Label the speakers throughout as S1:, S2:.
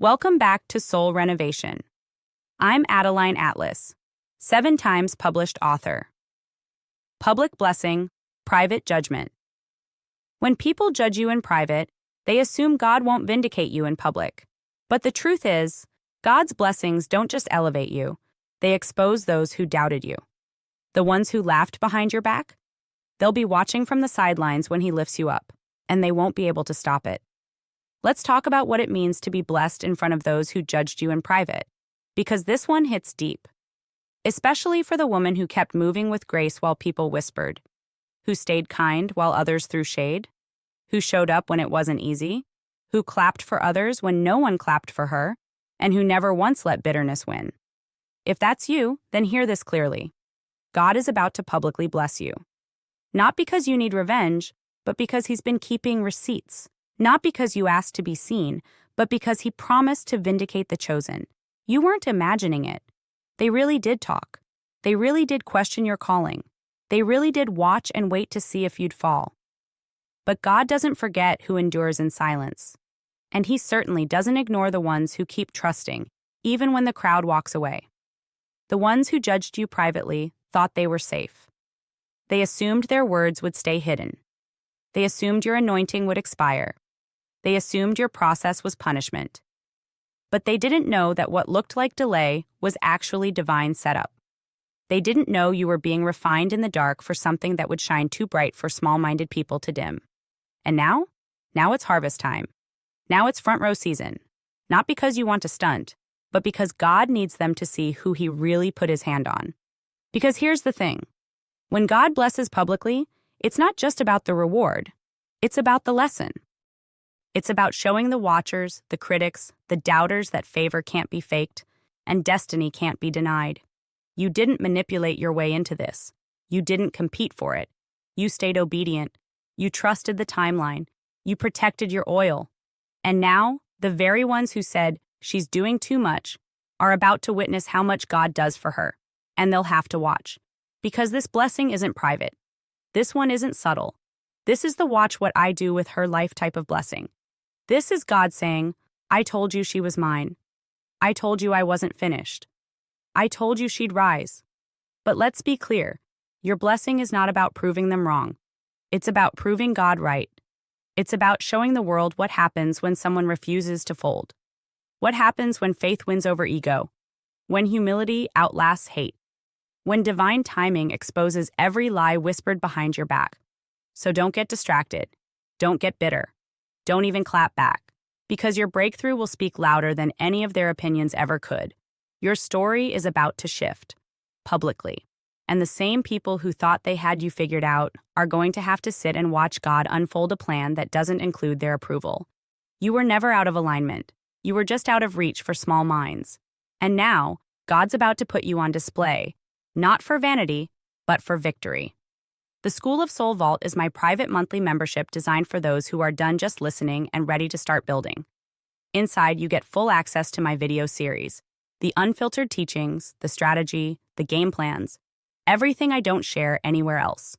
S1: Welcome back to Soul Renovation. I'm Adeline Atlas, 7 times published author. Public blessing, private judgment. When people judge you in private, they assume God won't vindicate you in public. But the truth is, God's blessings don't just elevate you, they expose those who doubted you. The ones who laughed behind your back? They'll be watching from the sidelines when He lifts you up, and they won't be able to stop it. Let's talk about what it means to be blessed in front of those who judged you in private, because this one hits deep. Especially for the woman who kept moving with grace while people whispered, who stayed kind while others threw shade, who showed up when it wasn't easy, who clapped for others when no one clapped for her, and who never once let bitterness win. If that's you, then hear this clearly. God is about to publicly bless you. Not because you need revenge, but because He's been keeping receipts. Not because you asked to be seen, but because He promised to vindicate the chosen. You weren't imagining it. They really did talk. They really did question your calling. They really did watch and wait to see if you'd fall. But God doesn't forget who endures in silence. And He certainly doesn't ignore the ones who keep trusting, even when the crowd walks away. The ones who judged you privately thought they were safe. They assumed their words would stay hidden. They assumed your anointing would expire. They assumed your process was punishment. But they didn't know that what looked like delay was actually divine setup. They didn't know you were being refined in the dark for something that would shine too bright for small-minded people to dim. And now? Now it's harvest time. Now it's front row season. Not because you want to stunt, but because God needs them to see who He really put His hand on. Because here's the thing. When God blesses publicly, it's not just about the reward. It's about the lesson. It's about showing the watchers, the critics, the doubters that favor can't be faked and destiny can't be denied. You didn't manipulate your way into this. You didn't compete for it. You stayed obedient. You trusted the timeline. You protected your oil. And now, the very ones who said, "She's doing too much," are about to witness how much God does for her. And they'll have to watch. Because this blessing isn't private. This one isn't subtle. This is the watch what I do with her life type of blessing. This is God saying, I told you she was mine. I told you I wasn't finished. I told you she'd rise. But let's be clear, your blessing is not about proving them wrong. It's about proving God right. It's about showing the world what happens when someone refuses to fold. What happens when faith wins over ego. When humility outlasts hate. When divine timing exposes every lie whispered behind your back. So don't get distracted. Don't get bitter. Don't even clap back. Because your breakthrough will speak louder than any of their opinions ever could. Your story is about to shift. Publicly. And the same people who thought they had you figured out are going to have to sit and watch God unfold a plan that doesn't include their approval. You were never out of alignment. You were just out of reach for small minds. And now, God's about to put you on display. Not for vanity, but for victory. The School of Soul Vault is my private monthly membership designed for those who are done just listening and ready to start building. Inside, you get full access to my video series, the unfiltered teachings, the strategy, the game plans, everything I don't share anywhere else.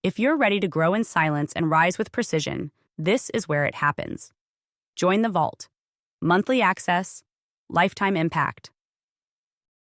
S1: If you're ready to grow in silence and rise with precision, this is where it happens. Join the vault. Monthly access, lifetime impact.